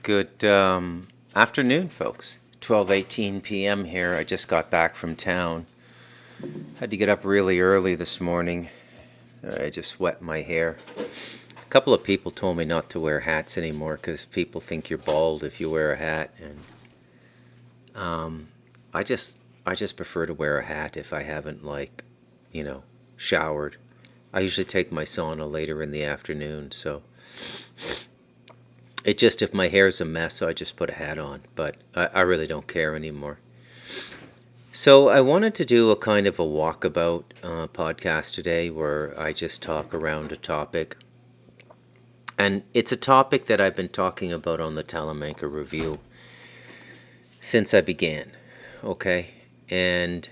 Good afternoon, folks. 12:18 p.m. here. I just got back from town. Had to get up really early this morning. I just wet my hair. A couple of people told me not to wear hats anymore because people think you're bald if you wear a hat, and I just prefer to wear a hat if I haven't showered. I usually take my sauna later in the afternoon, so it just, if my hair's a mess, so I just put a hat on, but I really don't care anymore. So I wanted to do a kind of a walkabout podcast today where I just talk around a topic. And it's a topic that I've been talking about on the Telemanker Review since I began, okay? And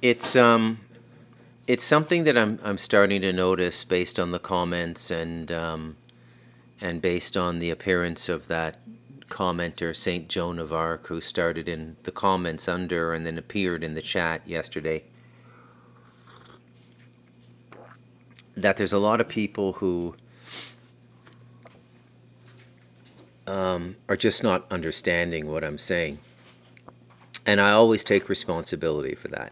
it's something that I'm starting to notice based on the comments and based on the appearance of that commenter, St. Joan of Arc, who started in the comments under and then appeared in the chat yesterday, that there's a lot of people who are just not understanding what I'm saying. And I always take responsibility for that.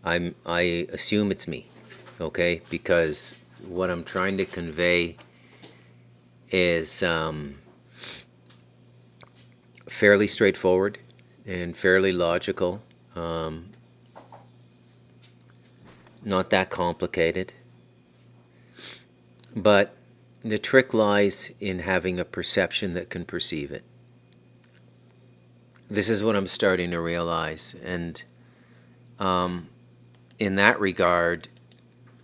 I assume it's me, okay? Because what I'm trying to convey is fairly straightforward and fairly logical, not that complicated. But the trick lies in having a perception that can perceive it. This is what I'm starting to realize, and in that regard,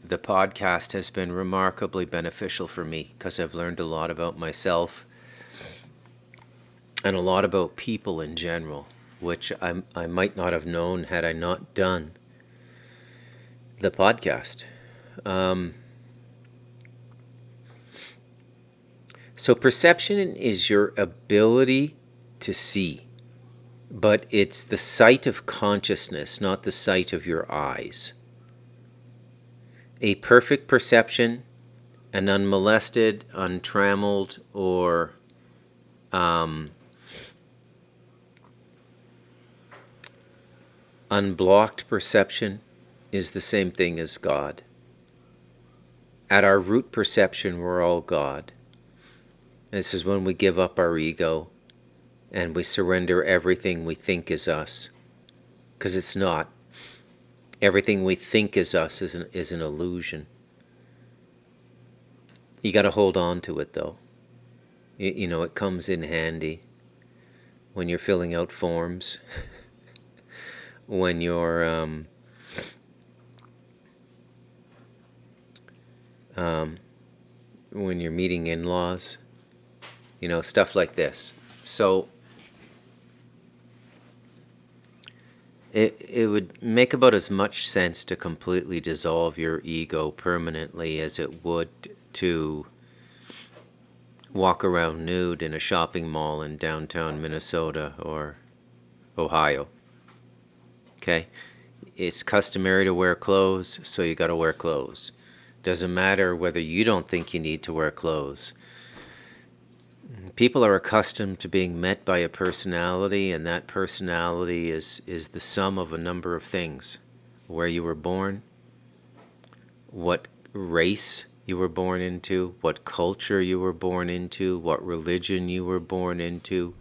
the podcast has been remarkably beneficial for me because I've learned a lot about myself and a lot about people in general, which I might not have known had I not done the podcast. So perception is your ability to see, but it's the sight of consciousness, not the sight of your eyes. A perfect perception, an unmolested, untrammeled, or unblocked perception is the same thing as God. At our root perception, we're all God. This is when we give up our ego and we surrender everything we think is us, because it's not. Everything we think is us is an illusion. You got to hold on to it, though. It comes in handy when you're filling out forms, when you're meeting in-laws, stuff like this. So it would make about as much sense to completely dissolve your ego permanently as it would to walk around nude in a shopping mall in downtown Minnesota or Ohio. Okay? It's customary to wear clothes, so you got to wear clothes. Doesn't matter whether you don't think you need to wear clothes. People are accustomed to being met by a personality, and that personality is the sum of a number of things. Where you were born, what race you were born into, what culture you were born into, what religion you were born into,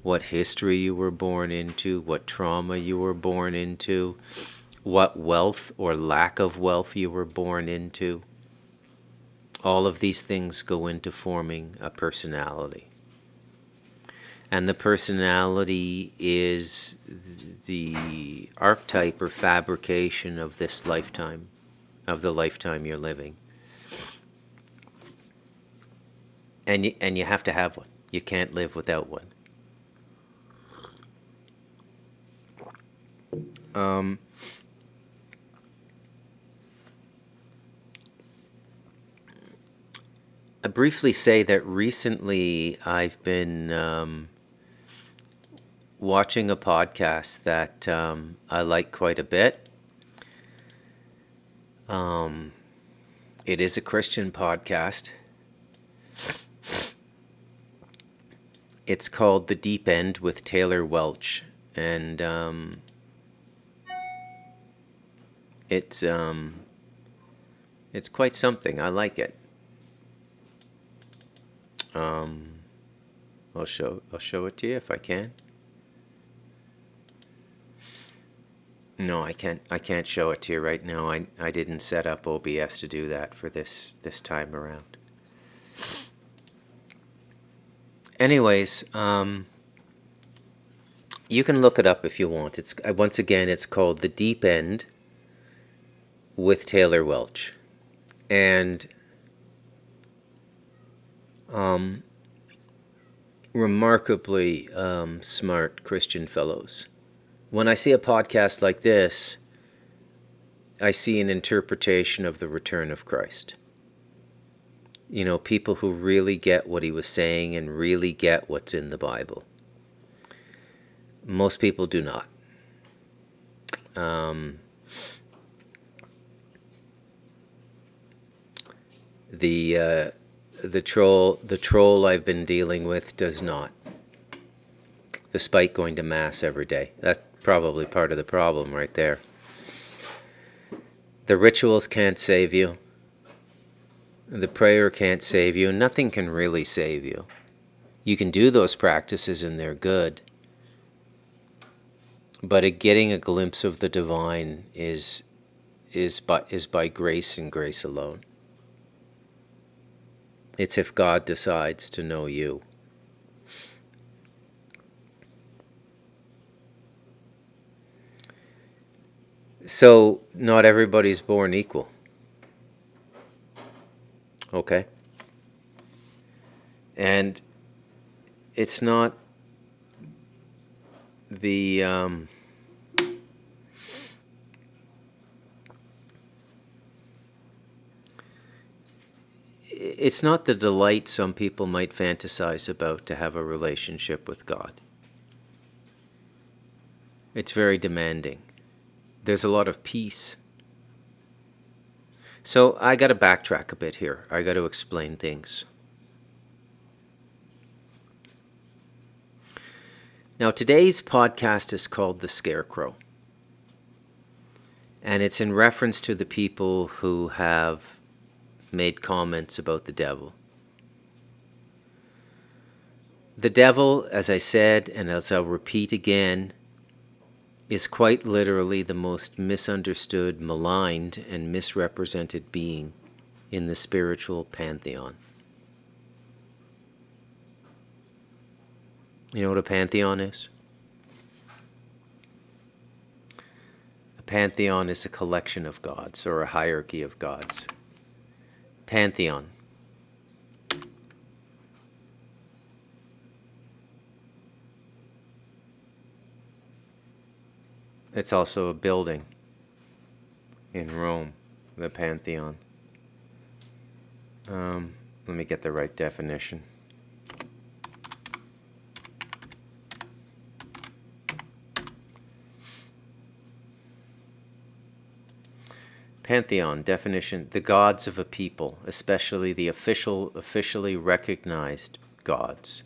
what history you were born into, what trauma you were born into, what wealth or lack of wealth you were born into. All of these things go into forming a personality. And the personality is the archetype or fabrication of this lifetime, of the lifetime you're living. And you have to have one. You can't live without one. I briefly say that recently I've been watching a podcast that I like quite a bit. It is a Christian podcast. It's called The Deep End with Taylor Welch, and it's quite something. I like it. I'll show it to you if I can. No, I can't show it to you right now. I didn't set up OBS to do that for this time around. Anyways, you can look it up if you want. It's once again, it's called The Deep End with Taylor Welch, and remarkably smart Christian fellows. When I see a podcast like this, I see an interpretation of the return of Christ. You know, people who really get what he was saying and really get what's in the Bible. Most people do not. The troll I've been dealing with does not, despite going to Mass every day. That's probably part of the problem right there. The rituals can't save you. The prayer can't save you. Nothing can really save you. You can do those practices and they're good. But getting a glimpse of the divine is by grace and grace alone. It's if God decides to know you. So, not everybody's born equal. Okay? And it's not the it's not the delight some people might fantasize about to have a relationship with God. It's very demanding. There's a lot of peace. So I got to backtrack a bit here. I got to explain things. Now, today's podcast is called The Scarecrow. And it's in reference to the people who have made comments about the devil. The devil, as I said, and as I'll repeat again, is quite literally the most misunderstood, maligned, and misrepresented being in the spiritual pantheon. You know what a pantheon is? A pantheon is a collection of gods, or a hierarchy of gods. Pantheon. It's also a building in Rome, the Pantheon. Let me get the right definition. Pantheon definition: the gods of a people, especially the officially recognized gods.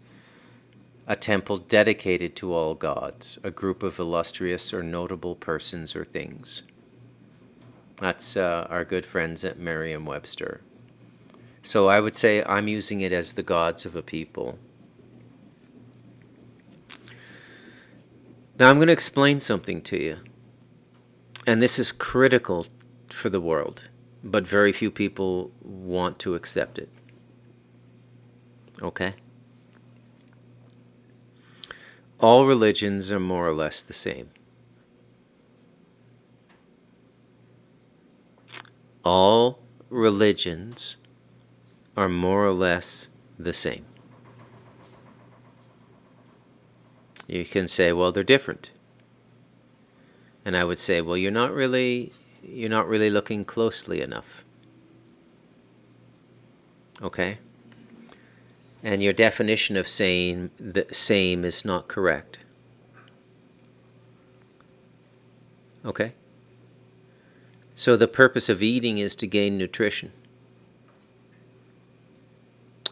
A temple dedicated to all gods, a group of illustrious or notable persons or things. That's our good friends at Merriam-Webster. So I would say I'm using it as the gods of a people. Now I'm going to explain something to you. And this is critical for the world, but very few people want to accept it. Okay? All religions are more or less the same. All religions are more or less the same. You can say, well, they're different. And I would say, well, you're not really looking closely enough. Okay? And your definition of saying the same is not correct. Okay? So the purpose of eating is to gain nutrition.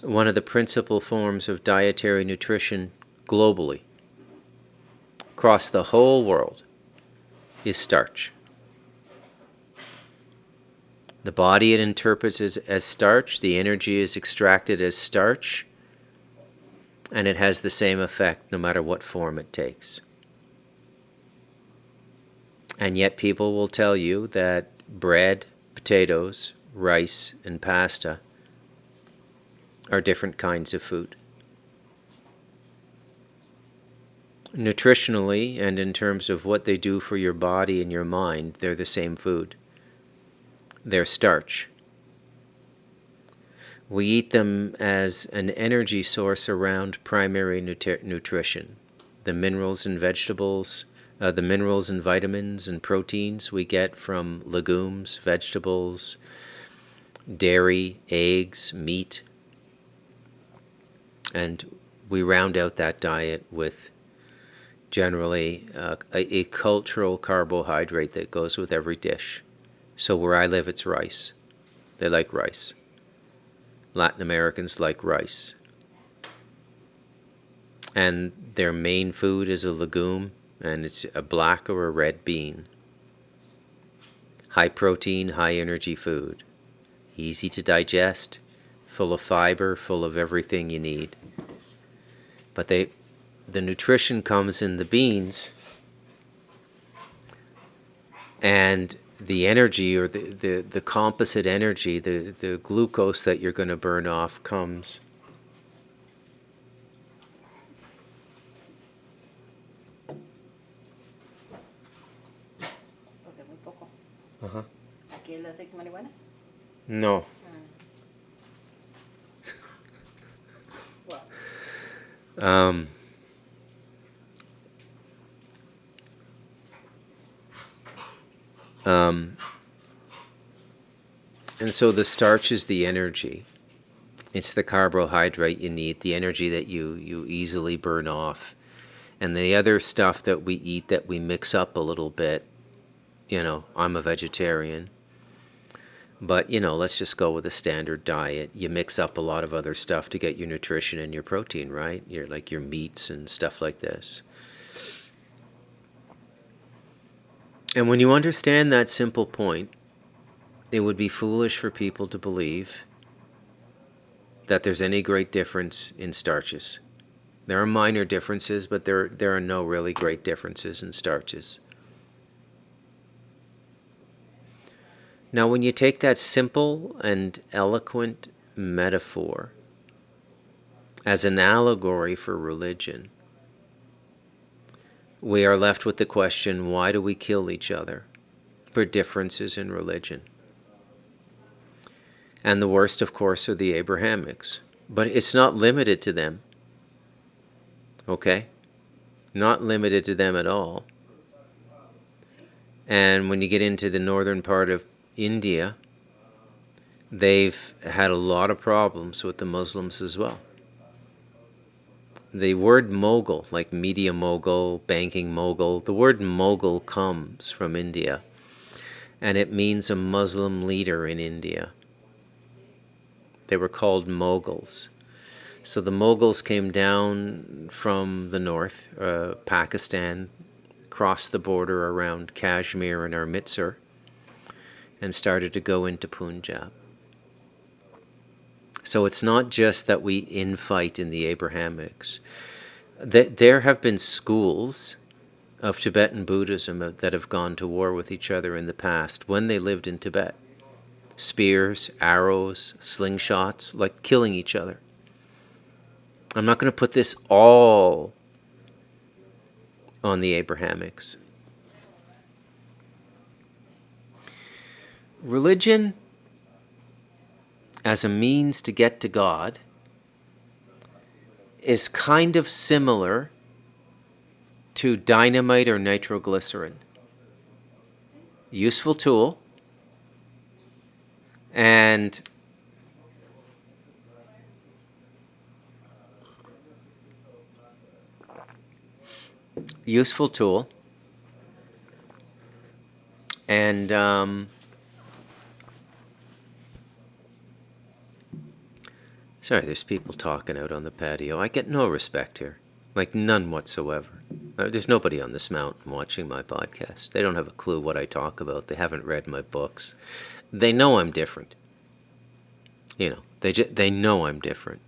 one of the principal forms of dietary nutrition globally, across the whole world, is starch. The body it interprets as starch, the energy is extracted as starch, and it has the same effect no matter what form it takes. And yet people will tell you that bread, potatoes, rice, and pasta are different kinds of food. Nutritionally, and in terms of what they do for your body and your mind, they're the same food. They're starch. We eat them as an energy source around primary nutrition. The minerals and vegetables, the minerals and vitamins and proteins we get from legumes, vegetables, dairy, eggs, meat. And we round out that diet with generally a cultural carbohydrate that goes with every dish. So where I live, it's rice. They like rice. Latin Americans like rice. And their main food is a legume, and it's a black or a red bean. High protein, high energy food. Easy to digest, full of fiber, full of everything you need. But the nutrition comes in the beans, and the energy, or the composite energy, the glucose that you're going to burn off comes ¿Aquí él hace marihuana? No. Wow. And so the starch is the energy. It's the carbohydrate you need, the energy that you easily burn off. And the other stuff that we eat that we mix up a little bit, I'm a vegetarian. But, let's just go with a standard diet. You mix up a lot of other stuff to get your nutrition and your protein, right? Like your meats and stuff like this. And when you understand that simple point, it would be foolish for people to believe that there's any great difference in starches. There are minor differences, but there are no really great differences in starches. Now, when you take that simple and eloquent metaphor as an allegory for religion, we are left with the question, why do we kill each other for differences in religion? And the worst, of course, are the Abrahamics. But it's not limited to them. Okay? Not limited to them at all. And when you get into the northern part of India, they've had a lot of problems with the Muslims as well. The word mogul, like media mogul, banking mogul, the word mogul comes from India. And it means a Muslim leader in India. They were called Mughals. So the Mughals came down from the north, Pakistan, crossed the border around Kashmir and Amritsar, and started to go into Punjab. So it's not just that we infight in the Abrahamics. There have been schools of Tibetan Buddhism that have gone to war with each other in the past when they lived in Tibet. Spears, arrows, slingshots, like killing each other. I'm not going to put this all on the Abrahamics. Religion, as a means to get to God, is kind of similar to dynamite or nitroglycerin. Useful tool, and Sorry, there's people talking out on the patio. I get no respect here. Like, none whatsoever. There's nobody on this mountain watching my podcast. They don't have a clue what I talk about. They haven't read my books. They know I'm different. You know, they know I'm different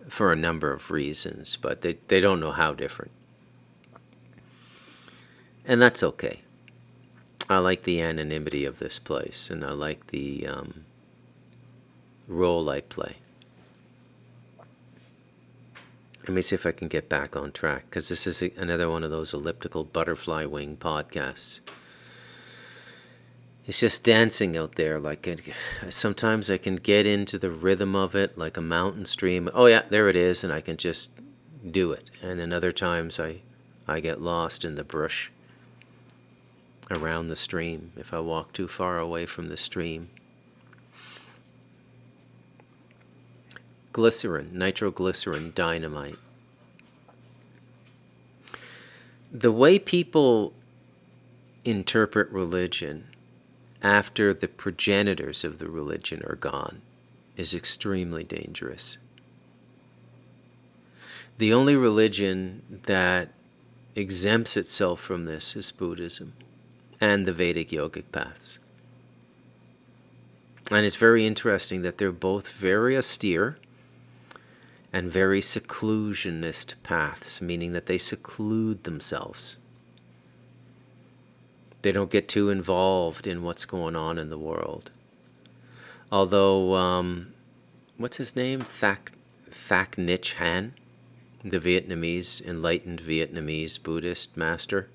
for a number of reasons, but they don't know how different. And that's okay. I like the anonymity of this place, and I like the role I play. Let me see if I can get back on track, because this is another one of those elliptical butterfly wing podcasts. It's just dancing out there. Sometimes I can get into the rhythm of it, like a mountain stream. Oh yeah, there it is, and I can just do it. And then other times I get lost in the brush around the stream if I walk too far away from the stream. Glycerin, nitroglycerin, dynamite. The way people interpret religion after the progenitors of the religion are gone is extremely dangerous. The only religion that exempts itself from this is Buddhism and the Vedic yogic paths. And it's very interesting that they're both very austere and very seclusionist paths, meaning that they seclude themselves. They don't get too involved in what's going on in the world. Although, what's his name? Thach Nhat Hanh, the Vietnamese, enlightened Vietnamese Buddhist master,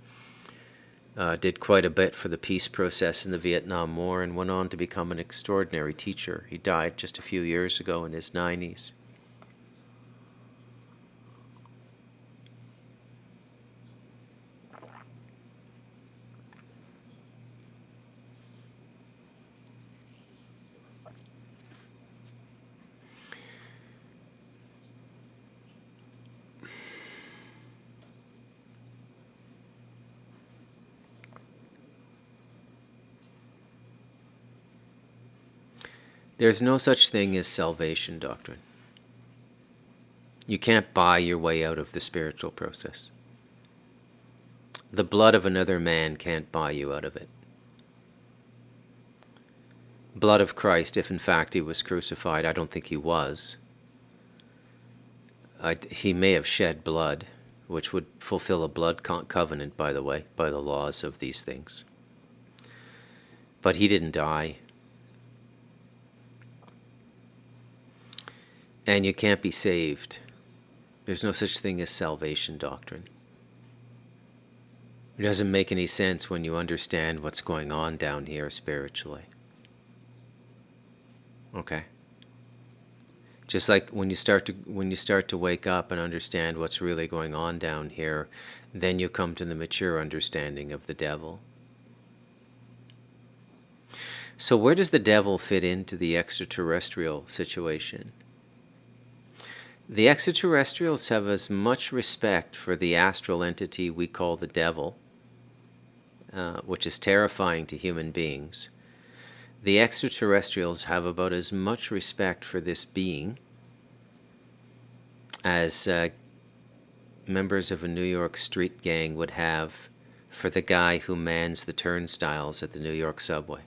did quite a bit for the peace process in the Vietnam War and went on to become an extraordinary teacher. He died just a few years ago in his 90s. There's no such thing as salvation doctrine. You can't buy your way out of the spiritual process. The blood of another man can't buy you out of it. Blood of Christ, if in fact he was crucified, I don't think he was. He may have shed blood, which would fulfill a blood covenant, by the way, by the laws of these things. But he didn't die. And you can't be saved. There's no such thing as salvation doctrine. It doesn't make any sense when you understand what's going on down here spiritually. Okay? Just like when you start to wake up and understand what's really going on down here, then you come to the mature understanding of the devil. So where does the devil fit into the extraterrestrial situation? The extraterrestrials have as much respect for the astral entity we call the devil, which is terrifying to human beings. The extraterrestrials have about as much respect for this being as members of a New York street gang would have for the guy who mans the turnstiles at the New York subway.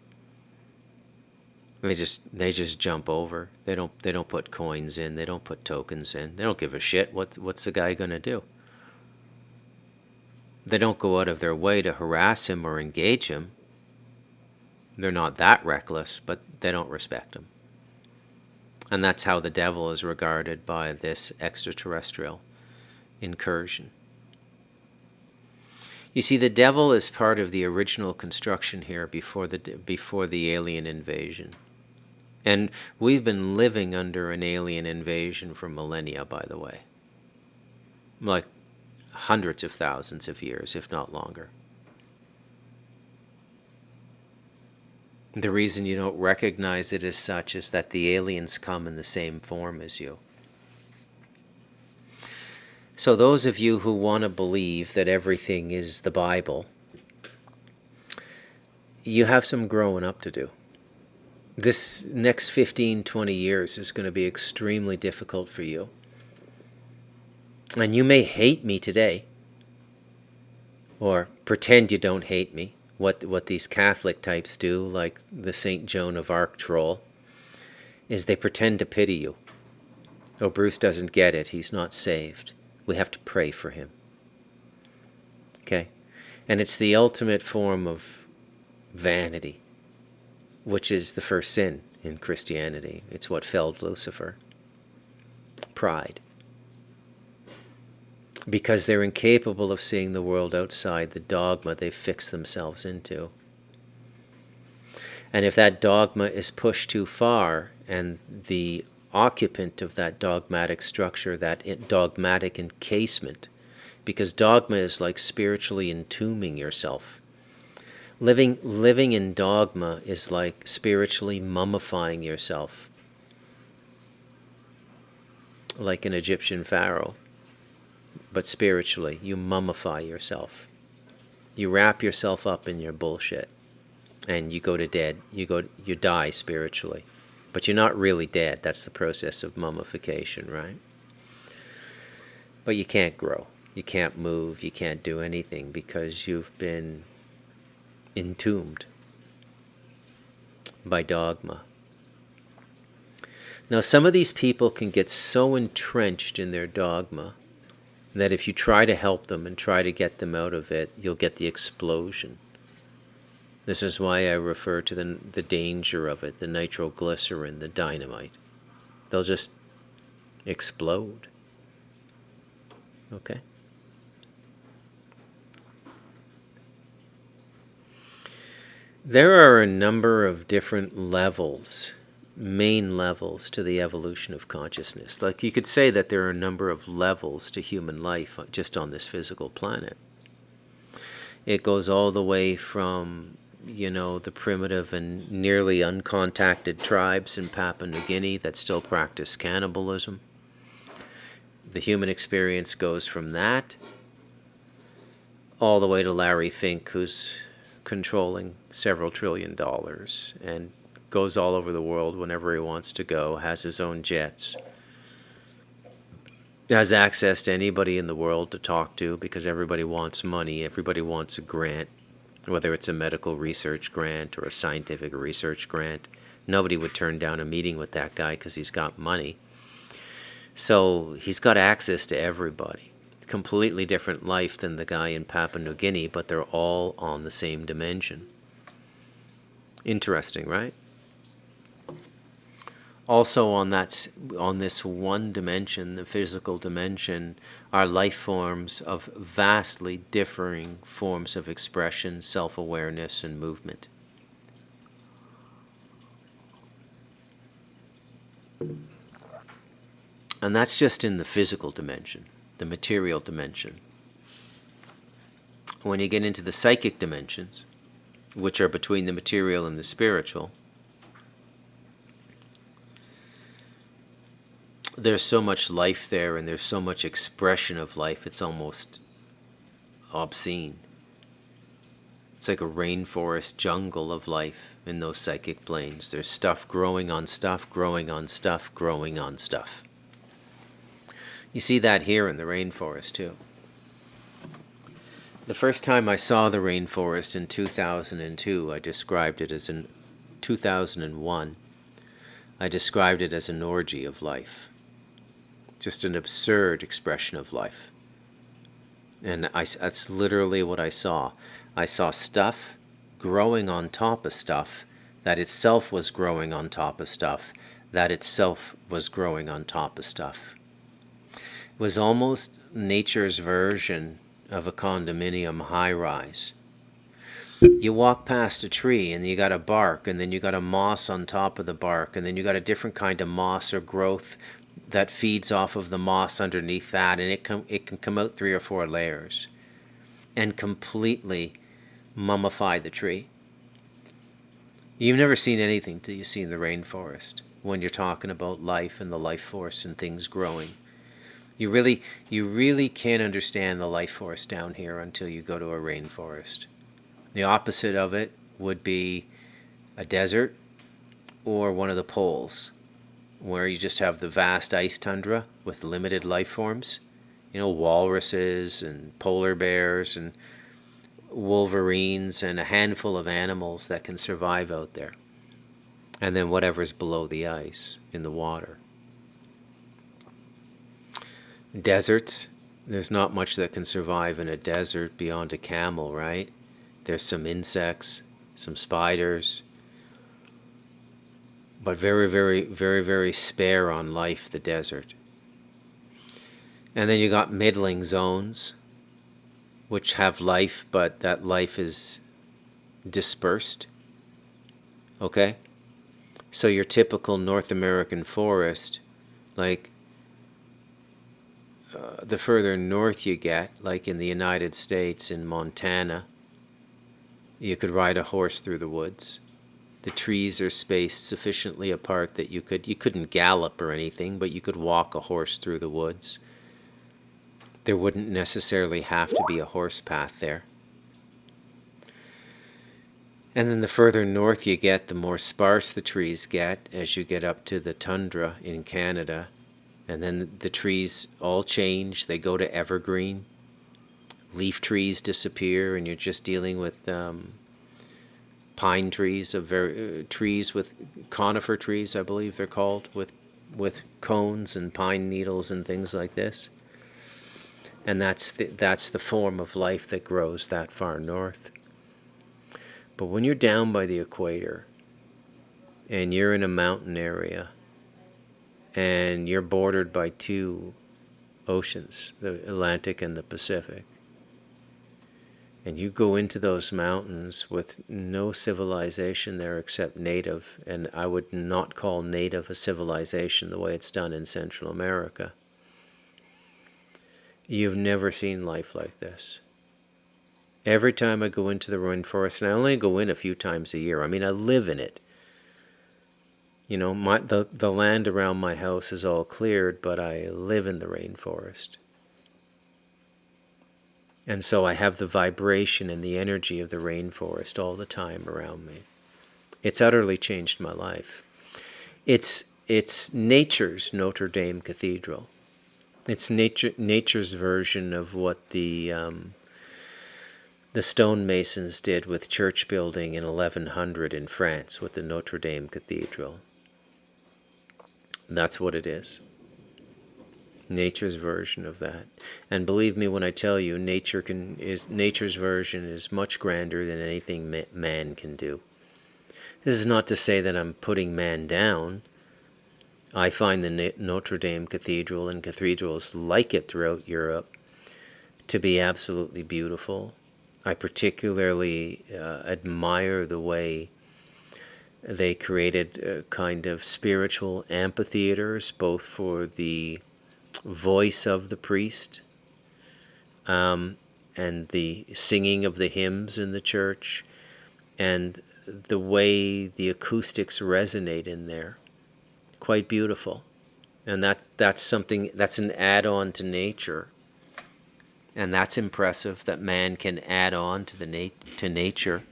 They just jump over. They don't put coins in. They don't put tokens in. They don't give a shit. What's the guy gonna do? They don't go out of their way to harass him or engage him. They're not that reckless, but they don't respect him. And that's how the devil is regarded by this extraterrestrial incursion. You see, the devil is part of the original construction here before the alien invasion. And we've been living under an alien invasion for millennia, by the way. Like hundreds of thousands of years, if not longer. The reason you don't recognize it as such is that the aliens come in the same form as you. So those of you who want to believe that everything is the Bible, you have some growing up to do. This next 15, 20 years is going to be extremely difficult for you. And you may hate me today, or pretend you don't hate me. What these Catholic types do, like the St. Joan of Arc troll, is they pretend to pity you. Oh, Bruce doesn't get it. He's not saved. We have to pray for him. Okay? And it's the ultimate form of vanity, which is the first sin in Christianity. It's what felled Lucifer. Pride. Because they're incapable of seeing the world outside the dogma they've fixed themselves into. And if that dogma is pushed too far, and the occupant of that dogmatic structure, that dogmatic encasement, because dogma is like spiritually entombing yourself. Living in dogma is like spiritually mummifying yourself, like an Egyptian pharaoh. But spiritually, you mummify yourself. You wrap yourself up in your bullshit, and you you die spiritually. But you're not really dead. That's the process of mummification, right? But you can't grow. You can't move. You can't do anything because you've been entombed by dogma. Now, some of these people can get so entrenched in their dogma that if you try to help them and try to get them out of it, you'll get the explosion. This is why I refer to the danger of it, the nitroglycerin, the dynamite. They'll just explode. Okay? There are a number of different levels, main levels to the evolution of consciousness. Like you could say that there are a number of levels to human life just on this physical planet. It goes all the way from, the primitive and nearly uncontacted tribes in Papua New Guinea that still practice cannibalism. The human experience goes from that all the way to Larry Fink, who's controlling several $1 trillion and goes all over the world whenever he wants to go, has his own jets, has access to anybody in the world to talk to because everybody wants money, everybody wants a grant, whether it's a medical research grant or a scientific research grant. Nobody would turn down a meeting with that guy because he's got money. So he's got access to everybody. Completely different life than the guy in Papua New Guinea, but they're all on the same dimension. Interesting, right? Also on this one dimension, the physical dimension, are life forms of vastly differing forms of expression, self-awareness, and movement. And that's just in the physical dimension, the material dimension. When you get into the psychic dimensions, which are between the material and the spiritual, there's so much life there and there's so much expression of life, it's almost obscene. It's like a rainforest jungle of life in those psychic planes. There's stuff growing on stuff, growing on stuff, growing on stuff. You see that here in the rainforest too. The first time I saw the rainforest in 2002, I described it as in 2001. I described it as an orgy of life. Just an absurd expression of life. And that's literally what I saw. I saw stuff growing on top of stuff, that itself was growing on top of stuff, that itself was growing on top of stuff. It was almost nature's version of a condominium high-rise. You walk past a tree and you got a bark, and then you got a moss on top of the bark, and then you got a different kind of moss or growth that feeds off of the moss underneath that, and it can come out 3 or 4 layers and completely mummify the tree. You've never seen anything till you see in the rainforest when you're talking about life and the life force and things growing. You really can't understand the life force down here until you go to a rainforest. The opposite of it would be a desert or one of the poles, where you just have the vast ice tundra with limited life forms. Walruses and polar bears and wolverines and a handful of animals that can survive out there. And then whatever's below the ice in the water. Deserts, there's not much that can survive in a desert beyond a camel, right? There's some insects, some spiders, but very, very, very, very spare on life, the desert. And then you got middling zones, which have life, but that life is dispersed. Okay? So your typical North American forest, like the further north you get, like in the United States, in Montana, you could ride a horse through the woods. The trees are spaced sufficiently apart that you couldn't gallop or anything, but you could walk a horse through the woods. There wouldn't necessarily have to be a horse path there. And then the further north you get, the more sparse the trees get as you get up to the tundra in Canada. And then the trees all change. They go to evergreen. Leaf trees disappear, and you're just dealing with pine trees, trees with conifer trees, I believe they're called, with cones and pine needles and things like this. And that's the form of life that grows that far north. But when you're down by the equator and you're in a mountain area and you're bordered by two oceans, the Atlantic and the Pacific, and you go into those mountains with no civilization there except native, and I would not call native a civilization the way it's done in Central America. You've never seen life like this. Every time I go into the rainforest, and I only go in a few times a year. I mean, I live in it. The land around my house is all cleared, but I live in the rainforest. And so I have the vibration and the energy of the rainforest all the time around me. It's utterly changed my life. It's nature's Notre Dame Cathedral. It's nature's version of what the stonemasons did with church building in 1100 in France with the Notre Dame Cathedral. That's what it is. Nature's version of that. And believe me when I tell you, nature's version is much grander than anything man can do. This is not to say that I'm putting man down. I find the Notre Dame Cathedral and cathedrals like it throughout Europe to be absolutely beautiful. I particularly admire the way they created kind of spiritual amphitheaters, both for the voice of the priest and the singing of the hymns in the church, and the way the acoustics resonate in there. Quite beautiful. And that's an add-on to nature. And that's impressive that man can add on to nature,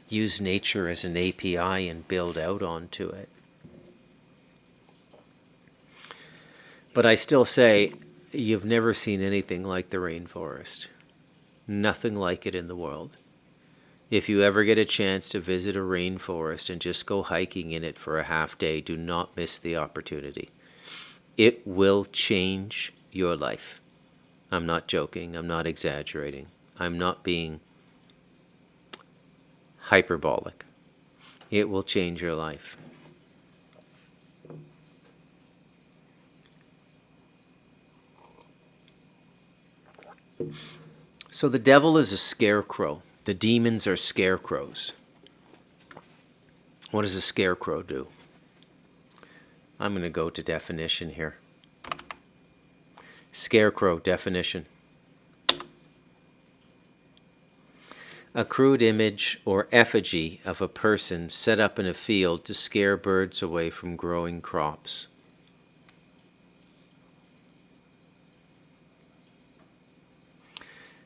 use nature as an API and build out onto it. But I still say, you've never seen anything like the rainforest. Nothing like it in the world. If you ever get a chance to visit a rainforest and just go hiking in it for a half day, do not miss the opportunity. It will change your life. I'm not joking. I'm not exaggerating. I'm not being hyperbolic. It will change your life. So the devil is a scarecrow. The demons are scarecrows. What does a scarecrow do? I'm going to go to definition here. Scarecrow definition. A crude image or effigy of a person set up in a field to scare birds away from growing crops.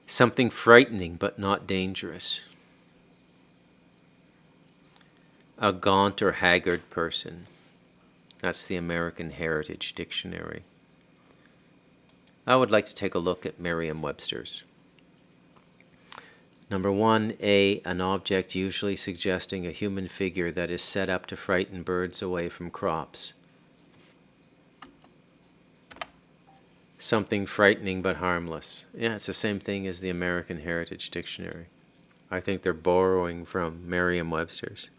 Something frightening but not dangerous. A gaunt or haggard person. That's the American Heritage Dictionary. I would like to take a look at Merriam-Webster's. Number 1A, an object usually suggesting a human figure that is set up to frighten birds away from crops. Something frightening but harmless. Yeah, it's the same thing as the American Heritage Dictionary. I think they're borrowing from Merriam-Webster's.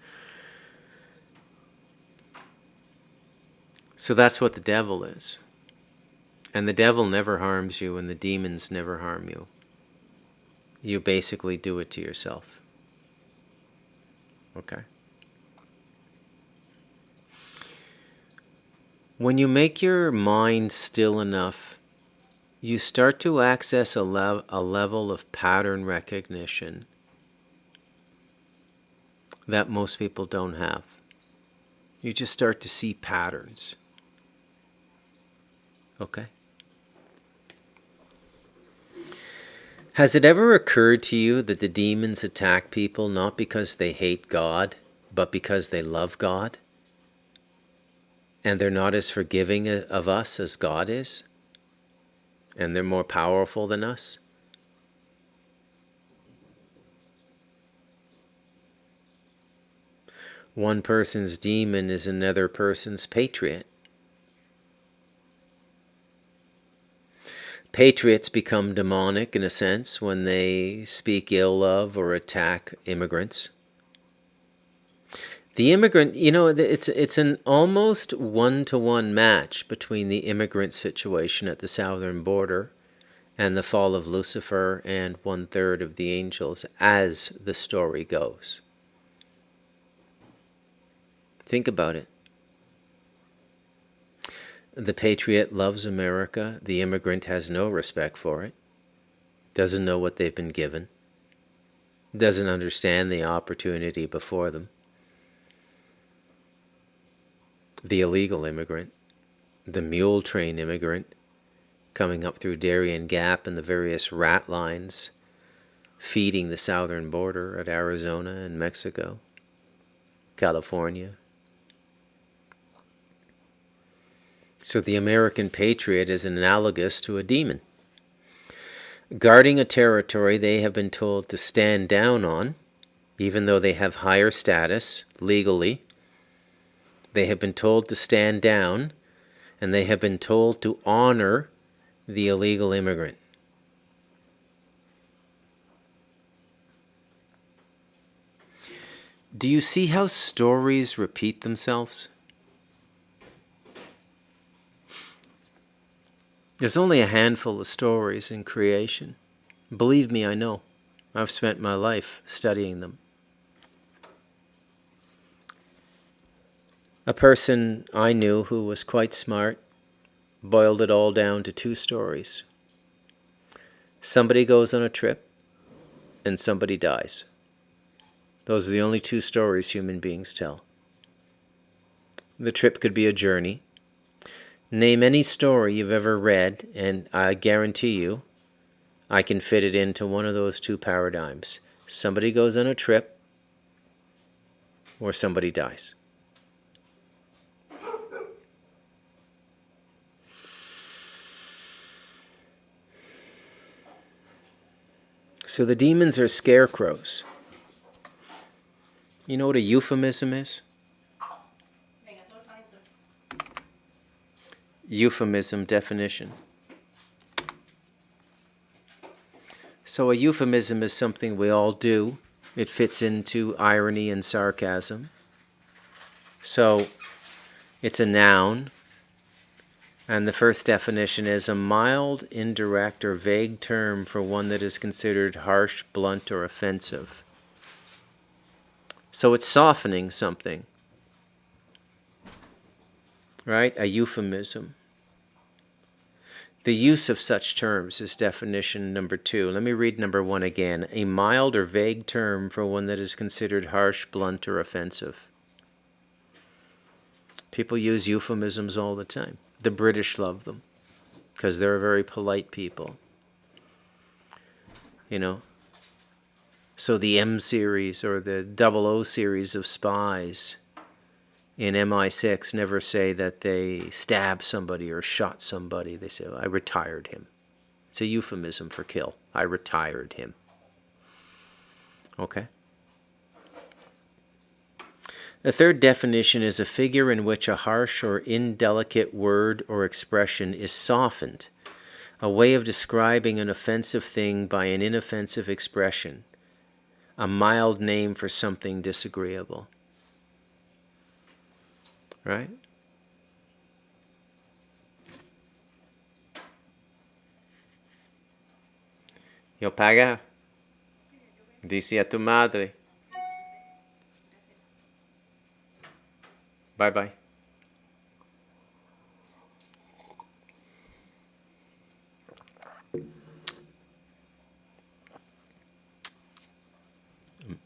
So that's what the devil is. And the devil never harms you, and the demons never harm you. You basically do it to yourself. Okay? When you make your mind still enough, you start to access a level of pattern recognition that most people don't have. You just start to see patterns. Okay? Has it ever occurred to you that the demons attack people not because they hate God, but because they love God? And they're not as forgiving of us as God is? And they're more powerful than us? One person's demon is another person's patriot. Patriots become demonic in a sense when they speak ill of or attack immigrants. The immigrant, it's an almost one-to-one match between the immigrant situation at the southern border and the fall of Lucifer and 1/3 of the angels as the story goes. Think about it. The patriot loves America. The immigrant has no respect for it. Doesn't know what they've been given. Doesn't understand the opportunity before them. The illegal immigrant, the mule train immigrant, coming up through Darien Gap and the various rat lines, feeding the southern border at Arizona and Mexico, California. So the American patriot is analogous to a demon. Guarding a territory they have been told to stand down on, even though they have higher status legally. They have been told to stand down, and they have been told to honor the illegal immigrant. Do you see how stories repeat themselves? There's only a handful of stories in creation. Believe me, I know. I've spent my life studying them. A person I knew who was quite smart boiled it all down to 2 stories. Somebody goes on a trip and somebody dies. Those are the only 2 stories human beings tell. The trip could be a journey. Name any story you've ever read, and I guarantee you I can fit it into one of those 2 paradigms. Somebody goes on a trip, or somebody dies. So the demons are scarecrows. You know what a euphemism is? Euphemism definition. So a euphemism is something we all do. It fits into irony and sarcasm. So it's a noun. And the first definition is a mild, indirect, or vague term for one that is considered harsh, blunt, or offensive. So it's softening something. Right? A euphemism. The use of such terms is definition number 2. Let me read number 1 again. A mild or vague term for one that is considered harsh, blunt, or offensive. People use euphemisms all the time. The British love them because they're a very polite people. You know, So the M series or the 00 series of spies in MI6 never say that they stabbed somebody or shot somebody. They say, I retired him. It's a euphemism for kill. I retired him. Okay? The third definition is a figure in which a harsh or indelicate word or expression is softened, a way of describing an offensive thing by an inoffensive expression, a mild name for something disagreeable. Right? Yo paga, dice a tu madre. Bye bye.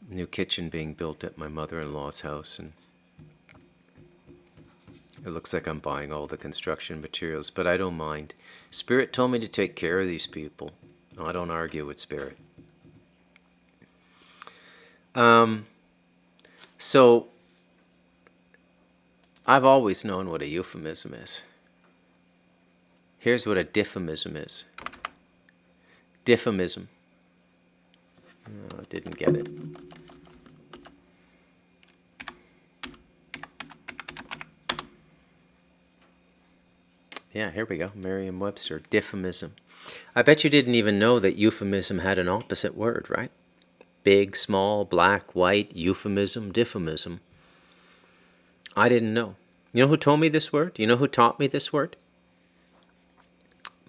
New kitchen being built at my mother-in-law's house, and it looks like I'm buying all the construction materials, but I don't mind. Spirit told me to take care of these people. I don't argue with Spirit. So I've always known what a euphemism is. Here's what a diffemism is. Diffemism. Oh, I didn't get it. Yeah, here we go. Merriam-Webster. Diffemism. I bet you didn't even know that euphemism had an opposite word, right? Big, small, black, white, euphemism, diffemism. I didn't know. You know who told me this word? You know who taught me this word?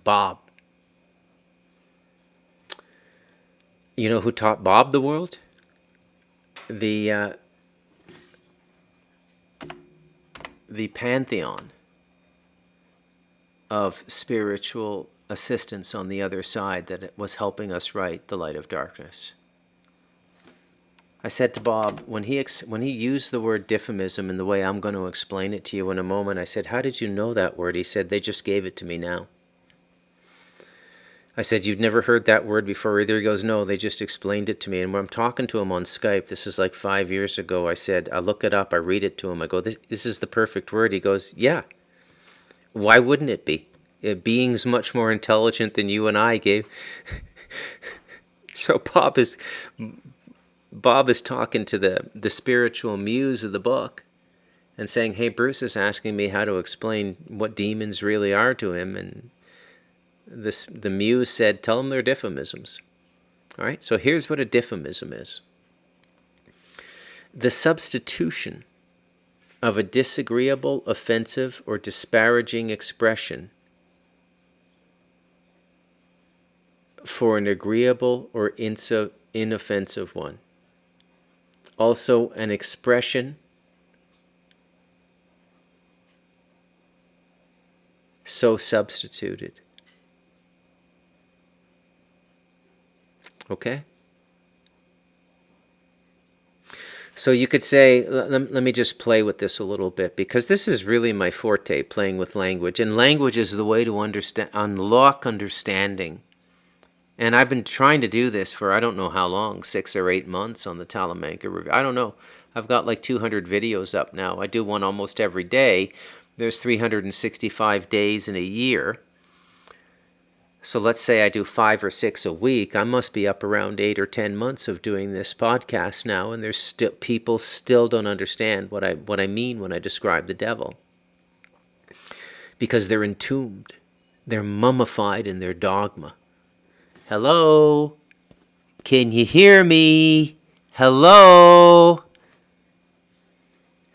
Bob. You know who taught Bob the world? The pantheon of spiritual assistance on the other side that was helping us write The Light of Darkness. I said to Bob, when he used the word diffemism in the way I'm going to explain it to you in a moment, I said, how did you know that word? He said, they just gave it to me now. I said, you've never heard that word before either? He goes, no, they just explained it to me. And when I'm talking to him on Skype, this is like 5 years ago, I said, I look it up, I read it to him, I go, this is the perfect word. He goes, yeah. Why wouldn't it be? A being's much more intelligent than you and I gave. So Bob is talking to the spiritual muse of the book and saying, hey, Bruce is asking me how to explain what demons really are to him. And the muse said, tell him they're diffemisms. All right, so here's what a diffemism is. The substitution of a disagreeable, offensive, or disparaging expression for an agreeable or inoffensive one. Also, an expression so substituted. Okay? So you could say, let me just play with this a little bit, because this is really my forte, playing with language. And language is the way to unlock understanding. And I've been trying to do this for I don't know how long, 6 or 8 months on the Talamanca Review. I don't know. I've got like 200 videos up now. I do one almost every day. There's 365 days in a year. So let's say I do 5 or 6 a week. I must be up around 8 or 10 months of doing this podcast now, and there's still people still don't understand what I mean when I describe the devil. Because they're entombed. They're mummified in their dogma. Hello? Can you hear me? Hello?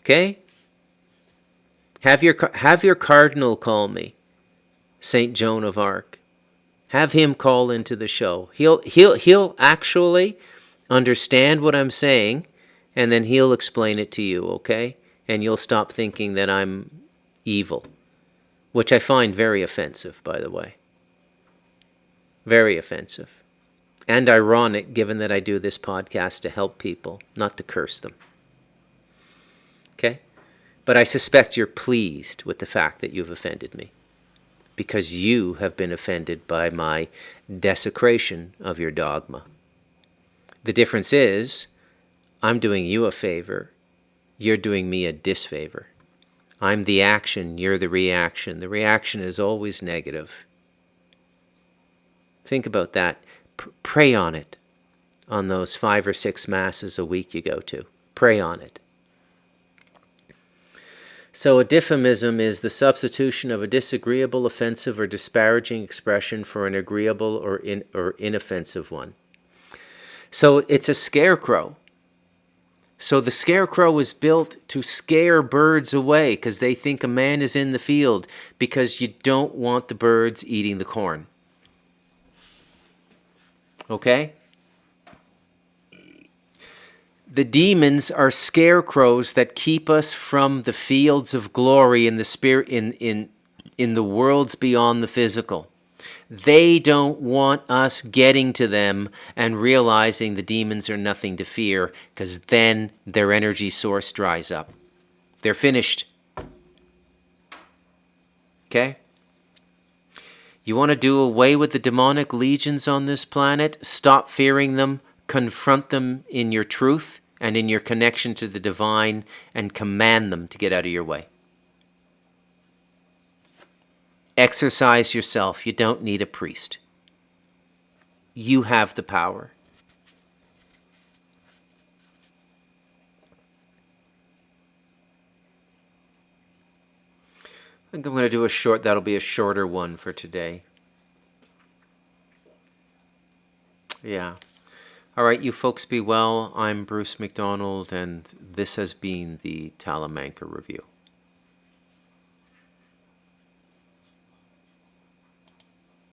Okay? Have your cardinal call me, Saint Joan of Arc. Have him call into the show. He'll actually understand what I'm saying, and then he'll explain it to you, okay? And you'll stop thinking that I'm evil, which I find very offensive, by the way. Very offensive. And ironic, given that I do this podcast to help people, not to curse them. Okay? But I suspect you're pleased with the fact that you've offended me, because you have been offended by my desecration of your dogma. The difference is, I'm doing you a favor, you're doing me a disfavor. I'm the action, you're the reaction. The reaction is always negative. Think about that. Pray on it, on those 5 or 6 masses a week you go to. Pray on it. So a diffamism is the substitution of a disagreeable, offensive, or disparaging expression for an agreeable or inoffensive one. So it's a scarecrow. So the scarecrow is built to scare birds away because they think a man is in the field, because you don't want the birds eating the corn. Okay? The demons are scarecrows that keep us from the fields of glory in the spirit, in the worlds beyond the physical. They don't want us getting to them and realizing the demons are nothing to fear, because then their energy source dries up. They're finished. Okay? You want to do away with the demonic legions on this planet? Stop fearing them. Confront them in your truth and in your connection to the divine, and command them to get out of your way. Exercise yourself. You don't need a priest. You have the power. I think I'm going to do that'll be a shorter one for today. Yeah. All right, you folks be well. I'm Bruce McDonald, and this has been the Talamanca Review.